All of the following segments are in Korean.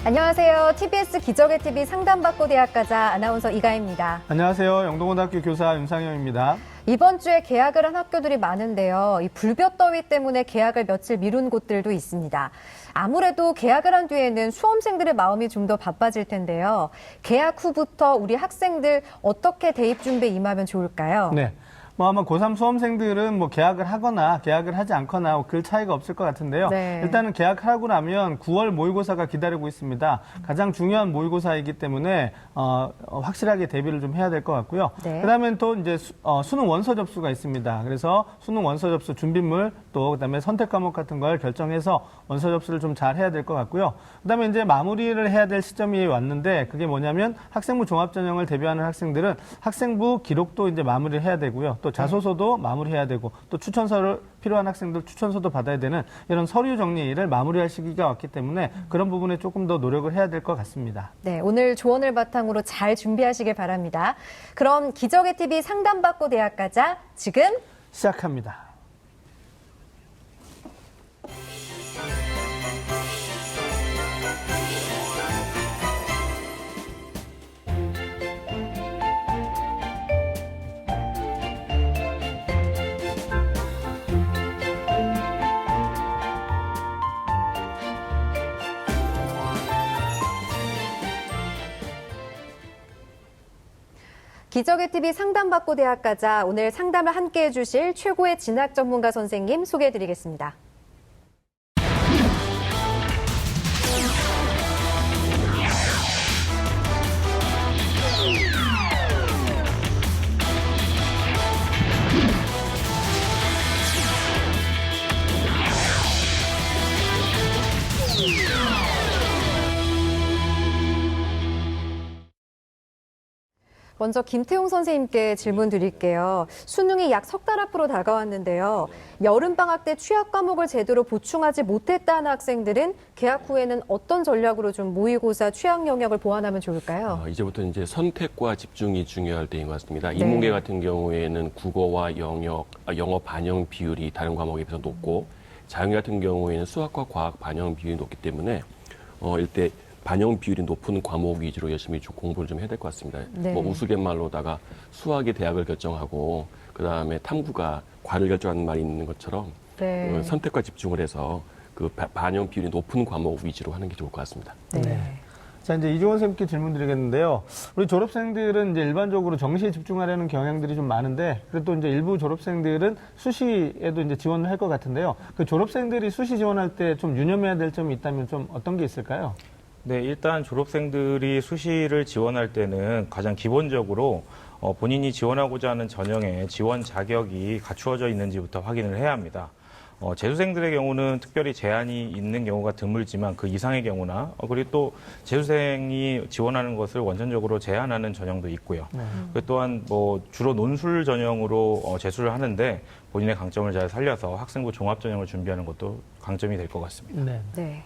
안녕하세요. TBS 기적의 TV 상담받고 대학가자 아나운서 이가입니다. 안녕하세요. 영동고등학교 교사 윤상현입니다. 이번 주에 개학을 한 학교들이 많은데요. 이 불볕더위 때문에 개학을 며칠 미룬 곳들도 있습니다. 아무래도 개학을 한 뒤에는 수험생들의 마음이 좀 더 바빠질 텐데요. 개학 후부터 우리 학생들 어떻게 대입 준비에 임하면 좋을까요? 네. 아마 고3 수험생들은 개학을 하거나 개학을 하지 않거나 그 차이가 없을 것 같은데요. 네. 일단은 개학하고 나면 9월 모의고사가 기다리고 있습니다. 가장 중요한 모의고사이기 때문에 확실하게 대비를 좀 해야 될 것 같고요. 네. 그다음엔 또 이제 수능 원서 접수가 있습니다. 그래서 수능 원서 접수 준비물 또 그다음에 선택 과목 같은 걸 결정해서 원서 접수를 좀 잘 해야 될 것 같고요. 그다음에 이제 마무리를 해야 될 시점이 왔는데 그게 뭐냐면 학생부 종합전형을 대비하는 학생들은 학생부 기록도 이제 마무리를 해야 되고요. 또 자소서도 마무리해야 되고 또 추천서를 필요한 학생들 추천서도 받아야 되는 이런 서류 정리를 마무리할 시기가 왔기 때문에 그런 부분에 조금 더 노력을 해야 될 것 같습니다. 네, 오늘 조언을 바탕으로 잘 준비하시길 바랍니다. 그럼 기적의 TV 상담받고 대학가자 지금 시작합니다. 기적의 TV 상담받고 대학가자 오늘 상담을 함께 해주실 최고의 진학 전문가 선생님 소개해드리겠습니다. 먼저 김태용 선생님께 질문 드릴게요. 수능이 약 석 달 앞으로 다가왔는데요. 여름방학 때 취약 과목을 제대로 보충하지 못했다는 학생들은 개학 후에는 어떤 전략으로 좀 모의고사 취약 영역을 보완하면 좋을까요? 이제부터 이제 선택과 집중이 중요할 때인 것 같습니다. 인문계 같은 경우에는 국어와 영어 반영 비율이 다른 과목에 비해서 높고 자연계 같은 경우에는 수학과 과학 반영 비율이 높기 때문에 일대 반영 비율이 높은 과목 위주로 열심히 좀 공부를 좀 해야 될 것 같습니다. 네. 우스갯말로다가 수학이 대학을 결정하고 그다음에 탐구가 과를 결정하는 말이 있는 것처럼 네. 선택과 집중을 해서 그 반영 비율이 높은 과목 위주로 하는 게 좋을 것 같습니다. 네. 자, 이제 이종원 선생님께 질문 드리겠는데요. 우리 졸업생들은 이제 일반적으로 정시에 집중하려는 경향들이 좀 많은데, 그래도 또 이제 일부 졸업생들은 수시에도 이제 지원을 할 것 같은데요. 그 졸업생들이 수시 지원할 때 좀 유념해야 될 점이 있다면 좀 어떤 게 있을까요? 네, 일단 졸업생들이 수시를 지원할 때는 가장 기본적으로 본인이 지원하고자 하는 전형의 지원 자격이 갖추어져 있는지부터 확인을 해야 합니다. 재수생들의 경우는 특별히 제한이 있는 경우가 드물지만 그 이상의 경우나 그리고 또 재수생이 지원하는 것을 원천적으로 제한하는 전형도 있고요. 그 또한 주로 논술 전형으로 재수를 하는데 본인의 강점을 잘 살려서 학생부 종합 전형을 준비하는 것도 강점이 될 것 같습니다. 네. 네.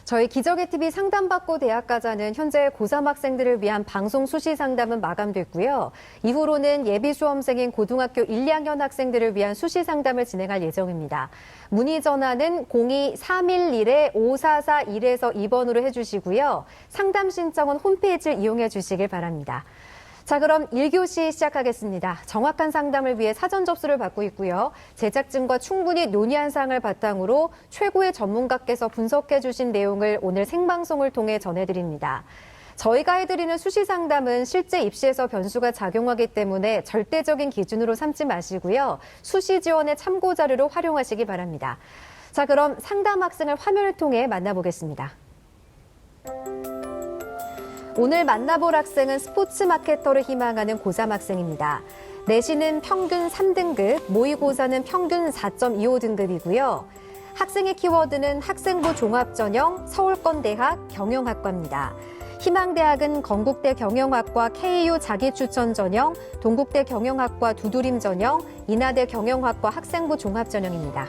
저희 기적의 TV 상담받고 대학가자는 현재 고3 학생들을 위한 방송 수시 상담은 마감됐고요. 이후로는 예비 수험생인 고등학교 1, 2학년 학생들을 위한 수시 상담을 진행할 예정입니다. 문의 전화는 02-311-5441에서 2번으로 해주시고요. 상담 신청은 홈페이지를 이용해 주시길 바랍니다. 자, 그럼 1교시 시작하겠습니다. 정확한 상담을 위해 사전 접수를 받고 있고요. 제작진과 충분히 논의한 사항을 바탕으로 최고의 전문가께서 분석해 주신 내용을 오늘 생방송을 통해 전해드립니다. 저희가 해드리는 수시 상담은 실제 입시에서 변수가 작용하기 때문에 절대적인 기준으로 삼지 마시고요. 수시 지원의 참고 자료로 활용하시기 바랍니다. 자, 그럼 상담 학생을 화면을 통해 만나보겠습니다. 오늘 만나볼 학생은 스포츠 마케터를 희망하는 고3 학생입니다. 내신은 평균 3등급, 모의고사는 평균 4.25등급이고요. 학생의 키워드는 학생부 종합전형, 서울권대학 경영학과입니다. 희망대학은 건국대 경영학과 KU 자기추천 전형, 동국대 경영학과 두드림 전형, 인하대 경영학과 학생부 종합전형입니다.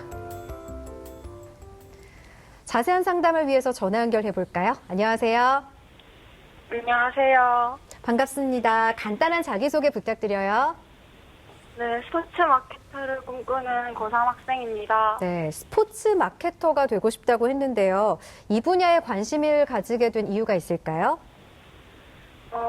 자세한 상담을 위해서 전화 연결해 볼까요? 안녕하세요. 안녕하세요. 반갑습니다. 간단한 자기소개 부탁드려요. 네, 스포츠 마케터를 꿈꾸는 고3 학생입니다. 네, 스포츠 마케터가 되고 싶다고 했는데요. 이 분야에 관심을 가지게 된 이유가 있을까요?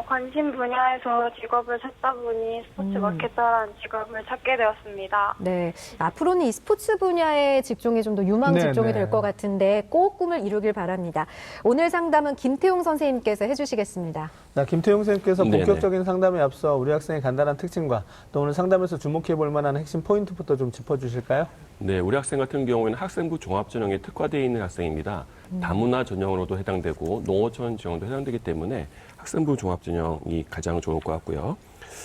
관심 분야에서 직업을 찾다 보니 스포츠 마케터라는 직업을 찾게 되었습니다. 네, 앞으로는 이 스포츠 분야의 직종이 좀 더 유망 네, 직종이 네. 될 것 같은데 꼭 꿈을 이루길 바랍니다. 오늘 상담은 김태용 선생님께서 해주시겠습니다. 자, 김태용 선생님께서 네네. 본격적인 상담에 앞서 우리 학생의 간단한 특징과 또 오늘 상담에서 주목해 볼 만한 핵심 포인트부터 좀 짚어주실까요? 네, 우리 학생 같은 경우에는 학생부 종합전형에 특화되어 있는 학생입니다. 다문화 전형으로도 해당되고 농어촌 전형도 해당되기 때문에 학생부 종합전형이 가장 좋을 것 같고요.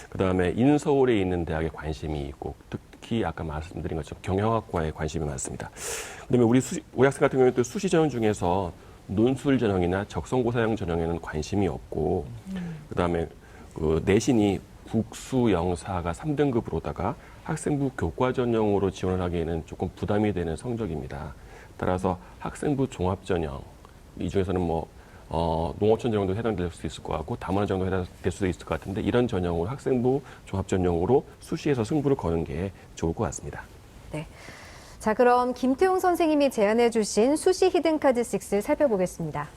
그다음에 인서울에 있는 대학에 관심이 있고 특히 아까 말씀드린 것처럼 경영학과에 관심이 많습니다. 그다음에 우리 학생 같은 경우에는 또 수시 전형 중에서 논술 전형이나 적성고사형 전형에는 관심이 없고 그다음에 그 내신이 국수영사가 3등급으로다가 학생부 교과 전형으로 지원을 하기에는 조금 부담이 되는 성적입니다. 따라서 학생부 종합 전형 이 중에서는 농어촌 전형도 해당될 수 있을 것 같고 다문화 전형도 해당될 수도 있을 것 같은데 이런 전형으로 학생부 종합 전형으로 수시에서 승부를 거는 게 좋을 것 같습니다. 네. 자, 그럼 김태용 선생님이 제안해 주신 수시 히든카드 6 살펴보겠습니다.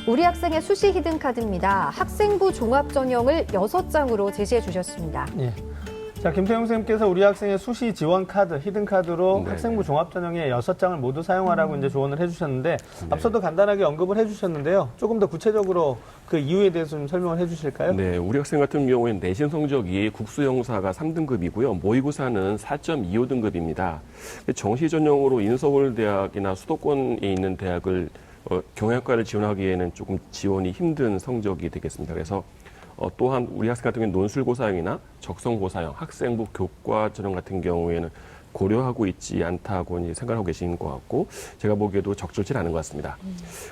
우리 학생의 수시 히든카드입니다. 학생부 종합 전형을 6장으로 제시해 주셨습니다. 예. 자, 김태용 선생님께서 우리 학생의 수시 지원 카드, 히든 카드로 네. 학생부 종합 전형에 6장을 모두 사용하라고 이제 조언을 해주셨는데 앞서도 간단하게 언급을 해주셨는데요. 조금 더 구체적으로 그 이유에 대해서 좀 설명을 해주실까요? 네, 우리 학생 같은 경우에는 내신 성적이 국수영사가 3등급이고요. 모의고사는 4.25등급입니다. 정시 전형으로 인서울대학이나 수도권에 있는 대학을 경영학과를 지원하기에는 조금 지원이 힘든 성적이 되겠습니다. 그래서 또한 우리 학생 같은 경우는 논술고사형이나 적성고사형, 학생부 교과 전형 같은 경우에는 고려하고 있지 않다고 이제 생각하고 계신 것 같고 제가 보기에도 적절치 않은 것 같습니다.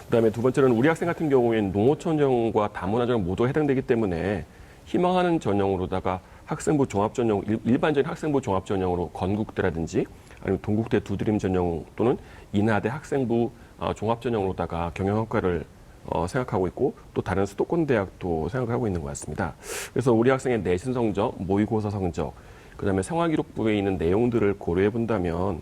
그다음에 두 번째로는 우리 학생 같은 경우에는 농어촌 전형과 다문화 전형 모두 해당되기 때문에 희망하는 전형으로다가 학생부 종합 전형, 일반적인 학생부 종합 전형으로 건국대라든지 아니면 동국대 두드림 전형 또는 인하대 학생부 종합 전형으로다가 경영학과를 생각하고 있고 또 다른 수도권 대학도 생각하고 있는 것 같습니다. 그래서 우리 학생의 내신 성적, 모의고사 성적, 그다음에 생활기록부에 있는 내용들을 고려해 본다면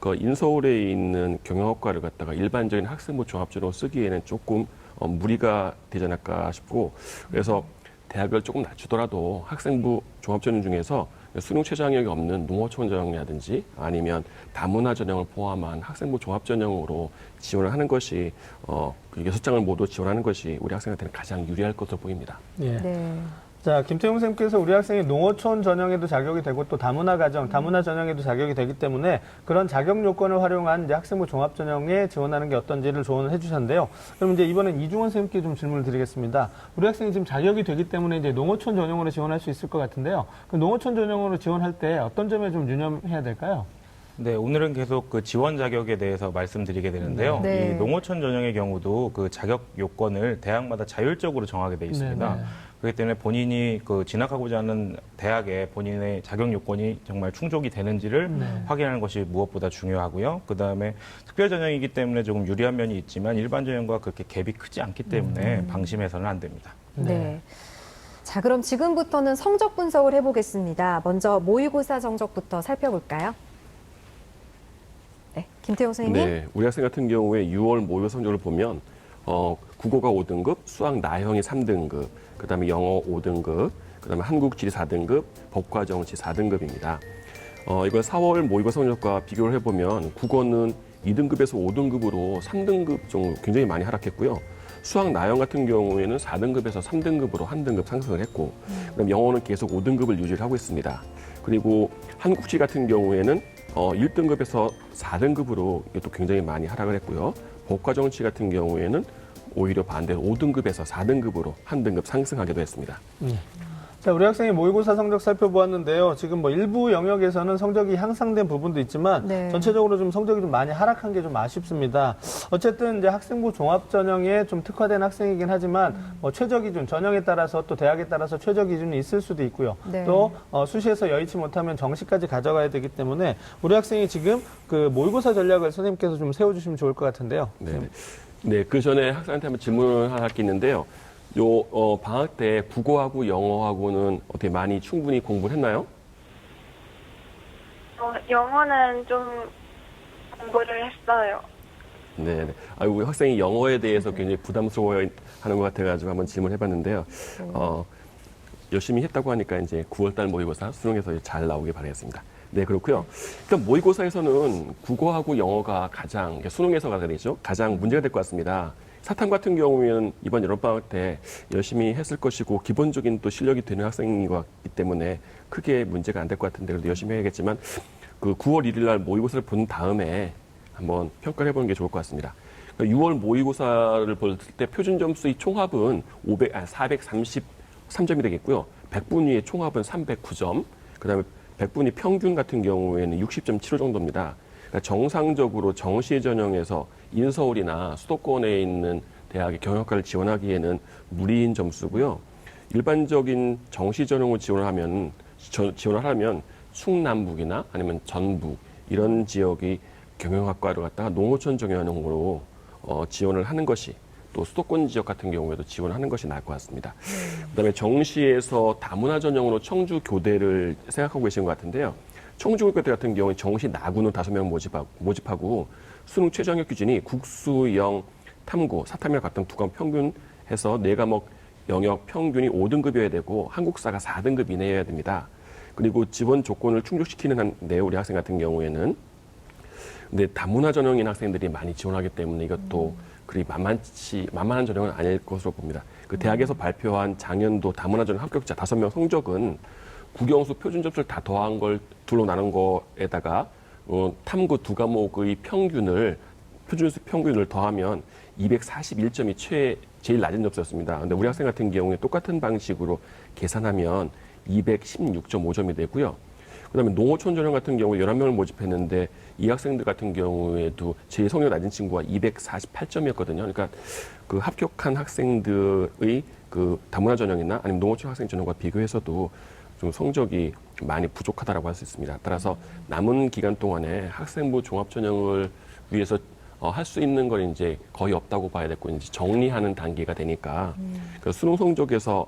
그 인서울에 있는 경영학과를 갖다가 일반적인 학생부 종합전으로 쓰기에는 조금 무리가 되지 않을까 싶고 그래서 대학을 조금 낮추더라도 학생부 종합전형 중에서 수능 최저학력이 없는 농어촌 전형이라든지 아니면 다문화 전형을 포함한 학생부 종합 전형으로 지원을 하는 것이 그 6장을 모두 지원하는 것이 우리 학생한테는 가장 유리할 것으로 보입니다. 예. 네. 자, 김태용 선생님께서 우리 학생이 농어촌 전형에도 자격이 되고 또 다문화 가정, 다문화 전형에도 자격이 되기 때문에 그런 자격 요건을 활용한 이제 학생부 종합 전형에 지원하는 게 어떤지를 조언을 해주셨는데요. 그럼 이제 이번엔 이중원 선생님께 좀 질문을 드리겠습니다. 우리 학생이 지금 자격이 되기 때문에 이제 농어촌 전형으로 지원할 수 있을 것 같은데요. 그 농어촌 전형으로 지원할 때 어떤 점에 좀 유념해야 될까요? 네, 오늘은 계속 그 지원 자격에 대해서 말씀드리게 되는데요. 네. 이 농어촌 전형의 경우도 그 자격 요건을 대학마다 자율적으로 정하게 돼 있습니다. 네, 네. 그렇기 때문에 본인이 그 진학하고자 하는 대학에 본인의 자격 요건이 정말 충족이 되는지를 확인하는 것이 무엇보다 중요하고요. 그 다음에 특별 전형이기 때문에 조금 유리한 면이 있지만 일반 전형과 그렇게 갭이 크지 않기 때문에 방심해서는 안 됩니다. 네. 자, 그럼 지금부터는 성적 분석을 해보겠습니다. 먼저 모의고사 성적부터 살펴볼까요? 네, 김태용 선생님. 네, 우리 학생 같은 경우에 6월 모의고사 성적을 보면 국어가 5등급, 수학 나형이 3등급, 그다음에 영어 5등급, 그다음에 한국 지리 4등급, 법과 정치 4등급입니다. 이걸 4월 모의고사 성적과 비교를 해보면 국어는 2등급에서 5등급으로 3등급 정도 굉장히 많이 하락했고요. 수학 나형 같은 경우에는 4등급에서 3등급으로 한 등급 상승을 했고, 그다음 영어는 계속 5등급을 유지를 하고 있습니다. 그리고 한국지 같은 경우에는 1등급에서 4등급으로 또 굉장히 많이 하락을 했고요. 법과 정치 같은 경우에는 오히려 반대로 5등급에서 4등급으로 한 등급 상승하기도 했습니다. 자, 우리 학생의 모의고사 성적 살펴보았는데요. 지금 뭐 일부 영역에서는 성적이 향상된 부분도 있지만 네. 전체적으로 좀 성적이 좀 많이 하락한 게 좀 아쉽습니다. 어쨌든 이제 학생부 종합 전형에 좀 특화된 학생이긴 하지만 뭐 최저 기준 전형에 따라서 또 대학에 따라서 최저 기준이 있을 수도 있고요. 네. 또 수시에서 여의치 못하면 정시까지 가져가야 되기 때문에 우리 학생이 지금 그 모의고사 전략을 선생님께서 좀 세워주시면 좋을 것 같은데요. 네, 그 전에 학생한테 한번 질문을 하나 할 게 있는데요. 방학 때 국어하고 영어하고는 어떻게 많이 충분히 공부를 했나요? 영어는 좀 공부를 했어요. 네. 우리 학생이 영어에 대해서 굉장히 부담스러워하는 것 같아가지고 한번 질문해봤는데요. 열심히 했다고 하니까 이제 9월달 모의고사 수능에서 잘 나오길 바라겠습니다. 네, 그렇고요. 일단 모의고사에서는 국어하고 영어가 가장 수능에서가 되죠. 가장 문제가 될 것 같습니다. 사탐 같은 경우에는 이번 여름방학 때 열심히 했을 것이고 기본적인 또 실력이 되는 학생인 것 같기 때문에 크게 문제가 안 될 것 같은데 그래도 열심히 해야겠지만 그 9월 1일 날 모의고사를 본 다음에 한번 평가를 해보는 게 좋을 것 같습니다. 6월 모의고사를 볼 때 표준 점수의 총합은 433점이 되겠고요. 100분 위의 총합은 309점, 그다음에 100분위 평균 같은 경우에는 60.75 정도입니다. 그러니까 정상적으로 정시 전형에서 인서울이나 수도권에 있는 대학의 경영학과를 지원하기에는 무리인 점수고요. 일반적인 정시 전형을 지원하면 충남북이나 아니면 전북 이런 지역이 경영학과를 갖다가 농어촌 전형으로 지원을 하는 것이 또 수도권 지역 같은 경우에도 지원하는 것이 나을 것 같습니다. 그다음에 정시에서 다문화 전형으로 청주 교대를 생각하고 계신 것 같은데요. 청주 교대 같은 경우에 정시 나군을 5명 모집하고 수능 최저학력 기준이 국수, 영, 탐구, 사탐이랑 같은 두 과목 평균해서 4과목 영역 평균이 5등급이어야 되고 한국사가 4등급 이내여야 됩니다. 그리고 지원 조건을 충족시키는 한데 우리 학생 같은 경우에는 근데 다문화 전형인 학생들이 많이 지원하기 때문에 이것도 그리 만만한 전형은 아닐 것으로 봅니다. 그 대학에서 발표한 작년도 다문화 전형 합격자 5명 성적은 국영수 표준 점수를 다 더한 걸 둘로 나눈 거에다가 탐구 2과목의 표준수 평균을 더하면 241점이 제일 낮은 점수였습니다. 근데 우리 학생 같은 경우에 똑같은 방식으로 계산하면 216.5점이 되고요. 그다음에 농어촌 전형 같은 경우에 11명을 모집했는데 이 학생들 같은 경우에도 제일 성적 낮은 친구가 248점이었거든요. 그러니까 그 합격한 학생들의 그 다문화 전형이나 아니면 농어촌 학생 전형과 비교해서도 좀 성적이 많이 부족하다라고 할 수 있습니다. 따라서 남은 기간 동안에 학생부 종합 전형을 위해서 할 수 있는 걸 이제 거의 없다고 봐야 되고 이제 정리하는 단계가 되니까 그 수능 성적에서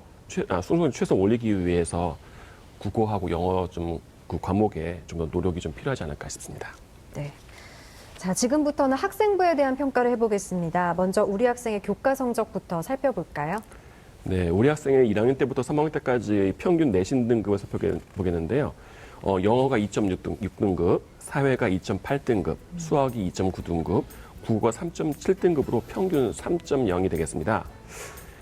수능 최소 올리기 위해서 국어하고 영어 그 과목에 좀 더 노력이 좀 필요하지 않을까 싶습니다. 네. 자, 지금부터는 학생부에 대한 평가를 해보겠습니다. 먼저 우리 학생의 교과 성적부터 살펴볼까요? 네, 우리 학생의 1학년 때부터 3학년 때까지 평균 내신 등급을 살펴보겠는데요. 영어가 2.6등급, 사회가 2.8등급, 수학이 2.9등급, 국어가 3.7등급으로 평균 3.0이 되겠습니다.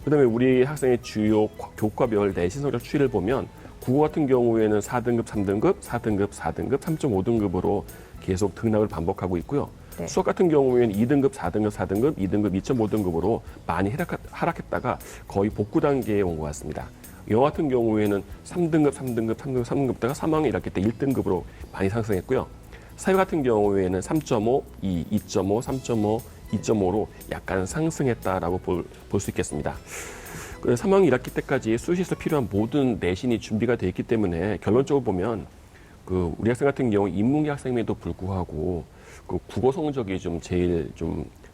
그다음에 우리 학생의 주요 교과별 내신 성적 추이를 보면 국어 같은 경우에는 4등급, 3등급, 4등급, 4등급, 3.5등급으로 계속 등락을 반복하고 있고요. 네. 수학 같은 경우에는 2등급, 4등급, 4등급, 2등급, 2.5등급으로 많이 하락했다가 거의 복구 단계에 온 것 같습니다. 영어 같은 경우에는 3등급, 3등급, 3등급, 3등급다가 3학년 1학기 때 1등급으로 많이 상승했고요. 사회 같은 경우에는 3.5, 2.5, 3.5, 2.5로 약간 상승했다라고 볼 수 있겠습니다. 3학년 1학기 때까지 수시에서 필요한 모든 내신이 준비가 되어 있기 때문에 결론적으로 보면 그 우리 학생 같은 경우 인문계 학생임에도 불구하고 그 국어 성적이 제일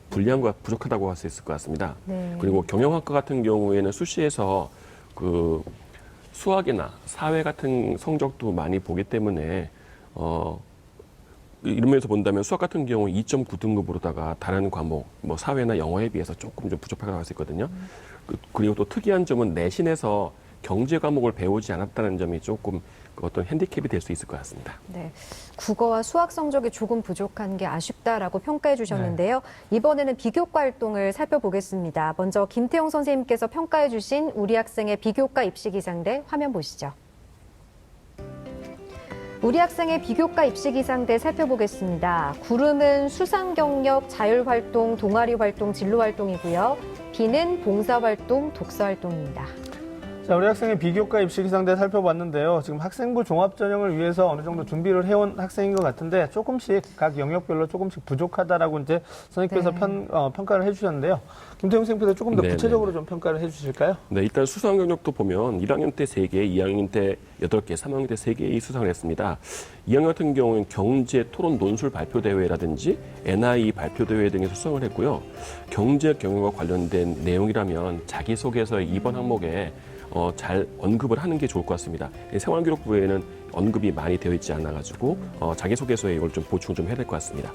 불리한 것 부족하다고 할 수 있을 것 같습니다. 네. 그리고 그리고 경영학과 같은 경우에는 수시에서 그 수학이나 사회 같은 성적도 많이 보기 때문에 이런 면에서 본다면 수학 같은 경우 2.9등급으로다가 다른 과목, 뭐 사회나 영어에 비해서 조금 좀 부족하다고 할 수 있거든요. 그리고 또 특이한 점은 내신에서 경제 과목을 배우지 않았다는 점이 조금 어떤 핸디캡이 될 수 있을 것 같습니다. 네, 국어와 수학 성적이 조금 부족한 게 아쉽다라고 평가해 주셨는데요. 이번에는 비교과 활동을 살펴보겠습니다. 먼저 김태용 선생님께서 평가해 주신 우리 학생의 비교과 입시 기상대 화면 보시죠. 우리 학생의 비교과 입시 기상대 살펴보겠습니다. 구름은 수상 경력, 자율 활동, 동아리 활동, 진로 활동이고요. 비는 봉사 활동, 독서 활동입니다. 자, 우리 학생의 비교과 입시 상대 살펴봤는데요. 지금 학생부 종합 전형을 위해서 어느 정도 준비를 해온 학생인 것 같은데 조금씩 각 영역별로 조금씩 부족하다라고 이제 선생님께서 네. 평가를 해주셨는데요. 김태형 선생님께서 조금 더 네, 구체적으로 좀 평가를 해주실까요? 네, 일단 수상 경력도 보면 1학년 때 3개, 2학년 때 8개, 3학년 때 3개의 수상을 했습니다. 2학년 같은 경우는 경제 토론 논술 발표 대회라든지 NI 발표 대회 등에서 수상을 했고요. 경제 경영과 관련된 내용이라면 자기소개서의 2번 항목에 잘 언급을 하는 게 좋을 것 같습니다. 생활기록부에는 언급이 많이 되어 있지 않아가지고 자기소개서에 이걸 좀 보충 좀 해야 될 것 같습니다.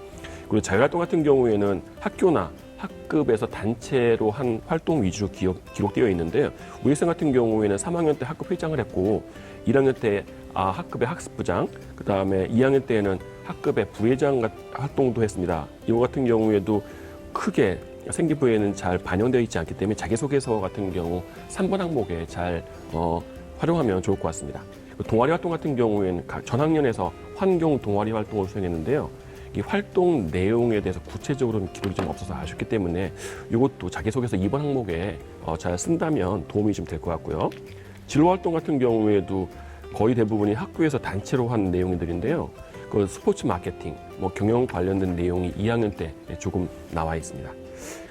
그리고 자율활동 같은 경우에는 학교나 학급에서 단체로 한 활동 위주 기록되어 있는데요. 우리 학생 같은 경우에는 3학년 때 학급 회장을 했고 1학년 때 학급의 학습부장, 그다음에 2학년 때에는 학급의 부회장 활동도 했습니다. 이거 같은 경우에도 크게 생기부에는 잘 반영되어 있지 않기 때문에 자기소개서 같은 경우 3번 항목에 잘 활용하면 좋을 것 같습니다. 동아리 활동 같은 경우에는 전 학년에서 환경 동아리 활동을 수행했는데요. 이 활동 내용에 대해서 구체적으로 기록이 좀 없어서 아쉽기 때문에 이것도 자기소개서 2번 항목에 잘 쓴다면 도움이 좀 될 것 같고요. 진로 활동 같은 경우에도 거의 대부분이 학교에서 단체로 한 내용들인데요. 그 스포츠 마케팅, 경영 관련된 내용이 2학년 때 조금 나와 있습니다.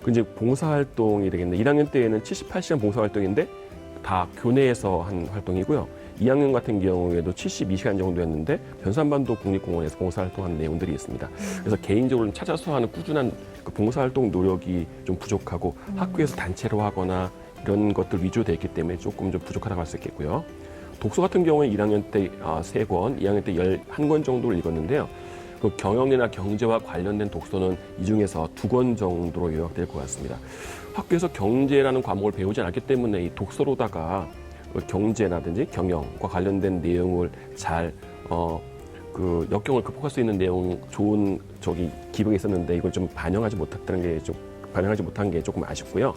그 이제 봉사활동이 되겠는데 1학년 때에는 78시간 봉사활동인데 다 교내에서 한 활동이고요. 2학년 같은 경우에도 72시간 정도였는데 변산반도 국립공원에서 봉사활동한 내용들이 있습니다. 그래서 개인적으로 찾아서 하는 꾸준한 그 봉사활동 노력이 좀 부족하고 학교에서 단체로 하거나 이런 것들 위주로 되어 있기 때문에 조금 좀 부족하다고 할 수 있겠고요. 독서 같은 경우에 1학년 때 3권, 2학년 때 11권 정도를 읽었는데요. 그 경영이나 경제와 관련된 독서는 이 중에서 2권 정도로 요약될 것 같습니다. 학교에서 경제라는 과목을 배우지 않았기 때문에 이 독서로다가 경제라든지 경영과 관련된 내용을 잘 그 역경을 극복할 수 있는 내용 좋은 기록이 있었는데 이걸 좀 반영하지 못한 게 조금 아쉽고요.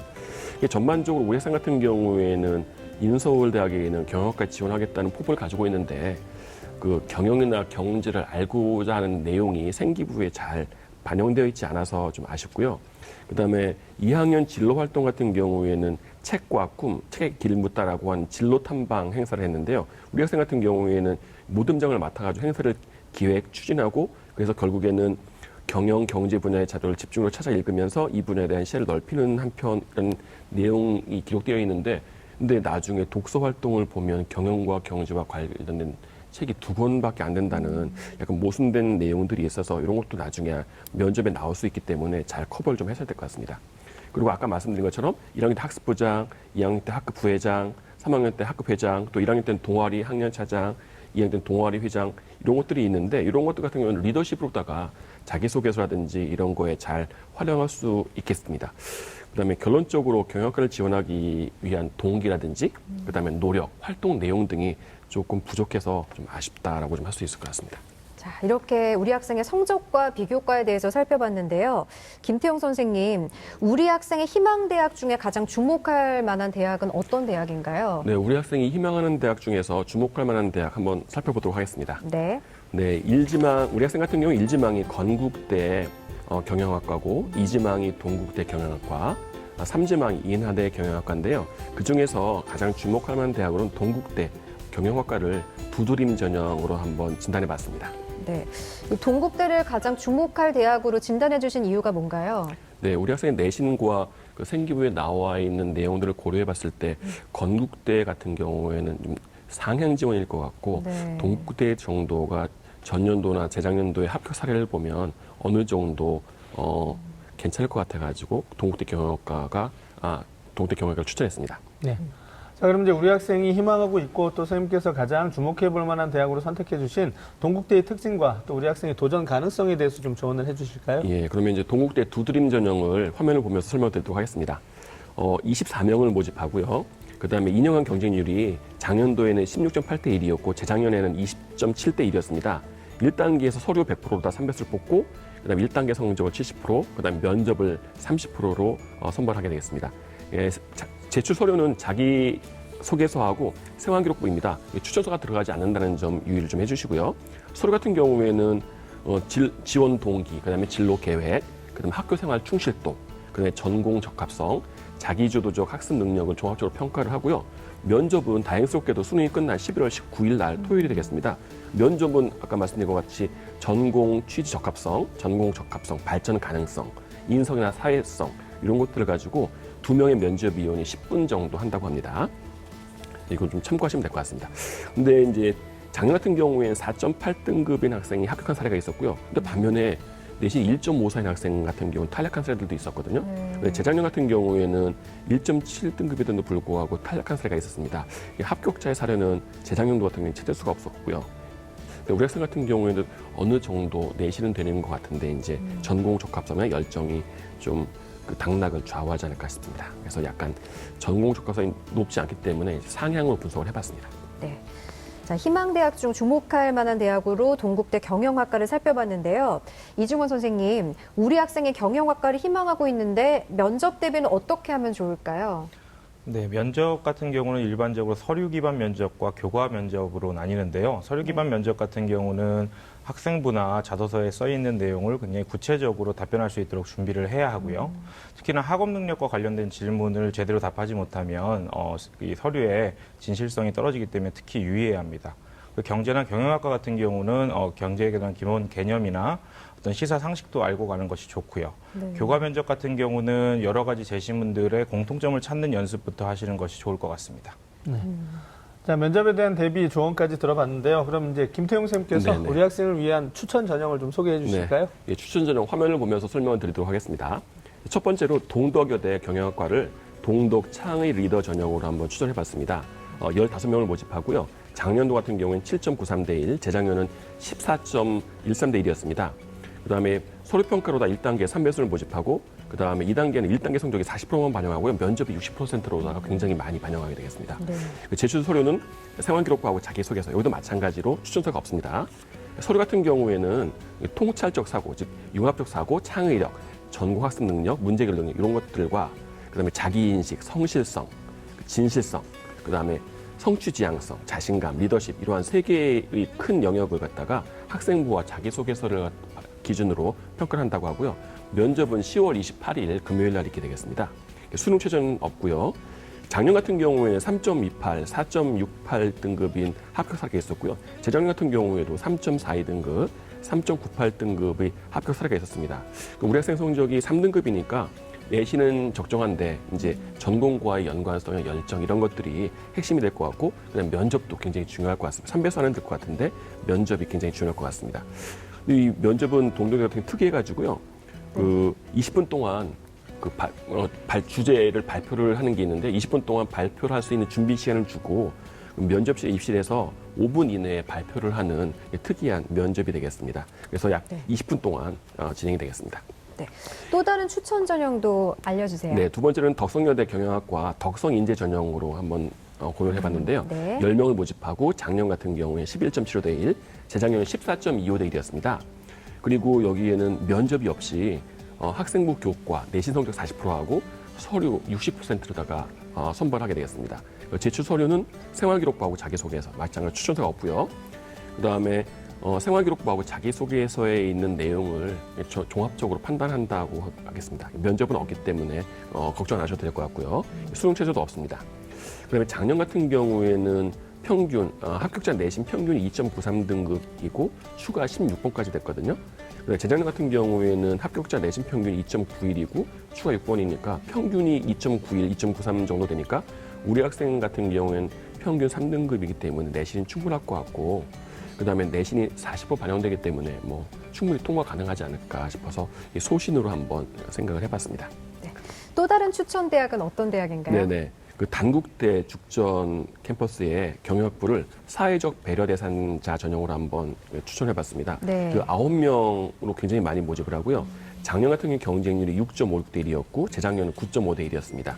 이게 전반적으로 우리 학생 같은 경우에는 인서울대학에는 경영학과 지원하겠다는 포부를 가지고 있는데 그 경영이나 경제를 알고자 하는 내용이 생기부에 잘 반영되어 있지 않아서 좀 아쉽고요. 그다음에 2학년 진로 활동 같은 경우에는 책과 꿈, 책의 길 묻다라고 한 진로 탐방 행사를 했는데요. 우리 학생 같은 경우에는 모듬장을 맡아가지고 행사를 기획, 추진하고 그래서 결국에는 경영, 경제 분야의 자료를 집중적으로 찾아 읽으면서 이 분야에 대한 시야를 넓히는 한편 이런 내용이 기록되어 있는데 근데 나중에 독서 활동을 보면 경영과 경제와 관련된 책이 2권밖에 안 된다는 약간 모순된 내용들이 있어서 이런 것도 나중에 면접에 나올 수 있기 때문에 잘 커버를 좀 해야 될 것 같습니다. 그리고 아까 말씀드린 것처럼 1학년 때 학습부장, 2학년 때 학급 부회장, 3학년 때 학급 회장, 또 1학년 때는 동아리 학년차장, 2학년 때는 동아리 회장 이런 것들이 있는데 이런 것들 같은 경우는 리더십으로다가 자기소개서라든지 이런 거에 잘 활용할 수 있겠습니다. 그다음에 결론적으로 경영학과를 지원하기 위한 동기라든지 그다음에 노력, 활동 내용 등이 조금 부족해서 좀 아쉽다라고 좀 할 수 있을 것 같습니다. 자, 이렇게 우리 학생의 성적과 비교과에 대해서 살펴봤는데요. 김태형 선생님, 우리 학생의 희망대학 중에 가장 주목할 만한 대학은 어떤 대학인가요? 네, 우리 학생이 희망하는 대학 중에서 주목할 만한 대학 한번 살펴보도록 하겠습니다. 네. 네, 우리 학생 같은 경우 1지망이 건국대 경영학과고 2지망이 동국대 경영학과, 3지망이 인하대 경영학과인데요. 그중에서 가장 주목할 만한 대학으로는 동국대 경영학과를 두드림 전형으로 한번 진단해봤습니다. 네. 이 동국대를 가장 주목할 대학으로 진단해 주신 이유가 뭔가요? 네, 우리 학생의 내신과 그 생기부에 나와 있는 내용들을 고려해봤을 때 건국대 같은 경우에는 좀 상향 지원일 것 같고 네. 동국대 정도가 전년도나 재작년도의 합격 사례를 보면 어느 정도 괜찮을 것 같아가지고 동국대 경영학과를 추천했습니다. 네. 자, 그럼 이제 우리 학생이 희망하고 있고 또 선생님께서 가장 주목해 볼 만한 대학으로 선택해 주신 동국대의 특징과 또 우리 학생의 도전 가능성에 대해서 좀 조언을 해 주실까요? 예, 그러면 이제 동국대 두드림 전형을 화면을 보면서 설명드리도록 하겠습니다. 24명을 모집하고요. 그다음에 2년간 경쟁률이 작년도에는 16.8대 1이었고 재작년에는 20.7대 1이었습니다. 1단계에서 서류 100%다 300수를 뽑고 그다음에 1단계 성적을 70%, 그다음에 면접을 30%로 선발하게 되겠습니다. 예, 제출 서류는 자기 소개서하고 생활기록부입니다. 추천서가 들어가지 않는다는 점 유의를 좀 해주시고요. 서류 같은 경우에는 지원 동기, 그다음에 진로 계획, 그다음에 학교 생활 충실도, 그다음에 전공 적합성, 자기주도적 학습 능력을 종합적으로 평가를 하고요. 면접은 다행스럽게도 수능이 끝난 11월 19일 날 토요일이 되겠습니다. 면접은 아까 말씀드린 것 같이 전공 취지 적합성, 전공 적합성, 발전 가능성, 인성이나 사회성 이런 것들을 가지고 2명의 면접위원이 10분 정도 한다고 합니다. 이건 좀 참고하시면 될 것 같습니다. 근데 이제 작년 같은 경우에는 4.8등급인 학생이 합격한 사례가 있었고요. 근데 반면에 내신 1.54인 학생 같은 경우는 탈락한 사례들도 있었거든요. 재작년 같은 경우에는 1.7등급에도 불구하고 탈락한 사례가 있었습니다. 합격자의 사례는 재작년도 같은 경우는 찾을 수가 없었고요. 우리 학생 같은 경우에는 어느 정도 내신은 되는 것 같은데 이제 전공 적합성이나 열정이 좀 그 당락을 좌우하지 않을까 싶습니다. 그래서 약간 전공 적합성이 높지 않기 때문에 상향으로 분석을 해봤습니다. 네. 자, 희망대학 중 주목할 만한 대학으로 동국대 경영학과를 살펴봤는데요. 이중원 선생님, 우리 학생이 경영학과를 희망하고 있는데 면접 대비는 어떻게 하면 좋을까요? 네, 면접 같은 경우는 일반적으로 서류 기반 면접과 교과 면접으로 나뉘는데요. 서류 기반 면접 같은 경우는 학생부나 자소서에 써 있는 내용을 굉장히 구체적으로 답변할 수 있도록 준비를 해야 하고요. 특히나 학업 능력과 관련된 질문을 제대로 답하지 못하면 이 서류의 진실성이 떨어지기 때문에 특히 유의해야 합니다. 경제나 경영학과 같은 경우는 경제에 대한 기본 개념이나 어떤 시사 상식도 알고 가는 것이 좋고요. 네. 교과 면접 같은 경우는 여러 가지 제시문들의 공통점을 찾는 연습부터 하시는 것이 좋을 것 같습니다. 자, 면접에 대한 대비 조언까지 들어봤는데요. 그럼 이제 김태용 선생님께서 네네. 우리 학생을 위한 추천 전형을 좀 소개해 주실까요? 네. 예, 추천 전형 화면을 보면서 설명을 드리도록 하겠습니다. 첫 번째로 동덕여대 경영학과를 동덕 창의 리더 전형으로 한번 추천해 봤습니다. 15명을 모집하고요. 작년도 같은 경우에는 7.93대 1, 재작년은 14.13대 1이었습니다. 그다음에 서류평가로다 1단계 3배수를 모집하고 그다음에 2단계는 1단계 성적이 40%만 반영하고요. 면접이 60%로다가 굉장히 많이 반영하게 되겠습니다. 네. 제출 서류는 생활기록부하고 자기소개서, 여기도 마찬가지로 추천서가 없습니다. 서류 같은 경우에는 통찰적 사고, 즉 융합적 사고, 창의력, 전공학습 능력, 문제해결 능력 이런 것들과 그다음에 자기인식, 성실성, 진실성, 그다음에 성취지향성, 자신감, 리더십 이러한 세 개의 큰 영역을 갖다가 학생부와 자기소개서를 기준으로 평가를 한다고 하고요. 면접은 10월 28일 금요일 날 있게 되겠습니다. 수능 최저는 없고요. 작년 같은 경우에는 3.28, 4.68 등급인 합격 사례가 있었고요. 재작년 같은 경우에도 3.42 등급, 3.98 등급의 합격 사례가 있었습니다. 우리 학생 성적이 3등급이니까 내신은 적정한데 이제 전공과의 연관성, 열정 이런 것들이 핵심이 될 것 같고 그다음에 면접도 굉장히 중요할 것 같습니다. 3배수 하는 될 것 같은데 면접이 굉장히 중요할 것 같습니다. 이 면접은 동덕여 같은 게 특이해가지고요. 그 20분 동안 그 주제를 발표를 하는 게 있는데 20분 동안 발표를 할 수 있는 준비 시간을 주고 면접실에 입실해서 5분 이내에 발표를 하는 특이한 면접이 되겠습니다. 그래서 약 20분 동안 진행이 되겠습니다. 네. 또 다른 추천 전형도 알려주세요. 네, 두 번째는 덕성여대 경영학과 덕성인재 전형으로 한번 고려를 해봤는데요. 네. 10명을 모집하고 작년 같은 경우에 11.75대 1, 재작년에 14.25대 1이었습니다. 그리고 여기에는 면접이 없이 학생부 교과, 내신 성적 40%하고 서류 60%로다가 선발하게 되겠습니다. 제출 서류는 생활기록부하고 자기소개서, 마찬가지로 추천서가 없고요. 그다음에 생활기록부하고 자기소개서에 있는 내용을 종합적으로 판단한다고 하겠습니다. 면접은 없기 때문에 걱정 안 하셔도 될 것 같고요. 수능 최저도 없습니다. 그다음에 작년 같은 경우에는 평균 합격자 내신 평균이 2.93등급이고 추가 16번까지 됐거든요. 재작년 같은 경우에는 합격자 내신 평균이 2.91이고 추가 6번이니까 평균이 2.91, 2.93 정도 되니까 우리 학생 같은 경우에는 평균 3등급이기 때문에 내신이 충분할 것 같고 그다음에 내신이 40% 반영되기 때문에 뭐 충분히 통과 가능하지 않을까 싶어서 소신으로 한번 생각을 해봤습니다. 네. 또 다른 추천 대학은 어떤 대학인가요? 네네. 그 단국대 죽전 캠퍼스의 경영학부를 사회적 배려 대상자 전형으로 한번 추천해봤습니다. 네. 그 9명으로 굉장히 많이 모집을 하고요. 작년 같은 경우 경쟁률이 6.56대 1이었고 재작년은 9.5대 1이었습니다.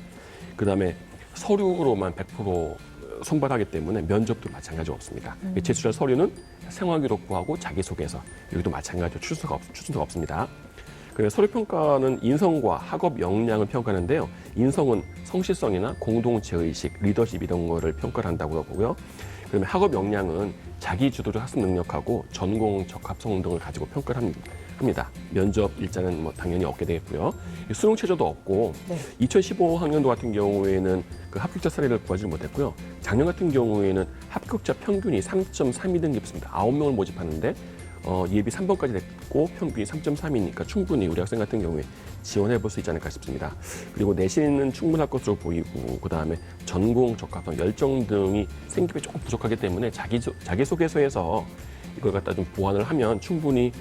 그다음에 서류로만 100% 선발하기 때문에 면접도 마찬가지로 없습니다. 제출할 서류는 생활기록부하고 자기소개서 여기도 마찬가지로 추천서가 없습니다. 서류 평가는 인성과 학업 역량을 평가하는데요. 인성은 성실성이나 공동체의식, 리더십 이런 거를 평가를 한다고 하고요. 그러면 학업 역량은 자기 주도적 학습 능력하고 전공 적합성 등을 가지고 평가를 합니다. 면접 일자는 뭐 당연히 얻게 되겠고요. 수능 최저도 없고 네. 2015학년도 같은 경우에는 그 합격자 사례를 구하지 못했고요. 작년 같은 경우에는 합격자 평균이 3.32등 깊습니다. 9명을 모집하는데 예비 3번까지 됐고 평균이 3.3이니까 충분히 우리 학생 같은 경우에 지원해 볼 수 있지 않을까 싶습니다. 그리고 내신은 충분할 것으로 보이고 그다음에 전공 적합성, 열정 등이 생김에 조금 부족하기 때문에 자기소개서에서 이걸 갖다 좀 보완을 하면 충분히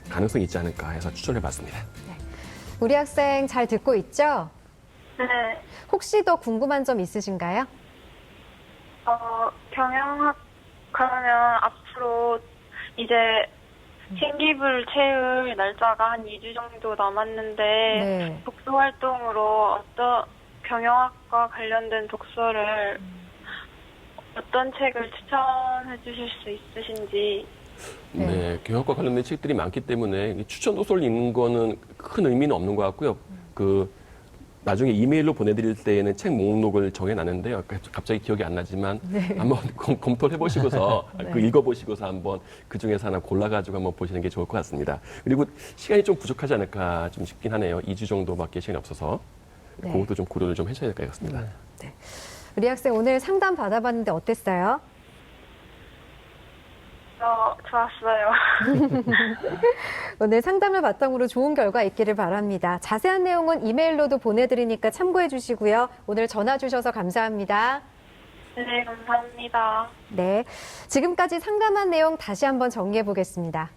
가능성이 있지 않을까 해서 추천해 봤습니다. 우리 학생 잘 듣고 있죠? 네. 혹시 더 궁금한 점 있으신가요? 경영학 그러면 앞으로 이제 신기부를 채울 날짜가 한 2주 정도 남았는데 네. 독서 활동으로 어떤 경영학과 관련된 독서를 어떤 책을 추천해 주실 수 있으신지. 네, 교육과 관련된 책들이 많기 때문에 추천 도서를 읽는 거는 큰 의미는 없는 것 같고요. 나중에 이메일로 보내드릴 때에는 책 목록을 정해놨는데요. 갑자기 기억이 안 나지만 한번 검토를 해보시고서 그 읽어보시고서 한번 그 중에서 하나 골라가지고 한번 보시는 게 좋을 것 같습니다. 그리고 시간이 좀 부족하지 않을까 좀 싶긴 하네요. 2주 정도밖에 시간이 없어서 네. 그것도 좀 고려를 좀 해줘야 될 것 같습니다. 우리 학생 오늘 상담 받아봤는데 어땠어요? 좋았어요. 오늘 상담을 바탕으로 좋은 결과 있기를 바랍니다. 자세한 내용은 이메일로도 보내드리니까 참고해 주시고요. 오늘 전화 주셔서 감사합니다. 네, 감사합니다. 네, 지금까지 상담한 내용 다시 한번 정리해 보겠습니다.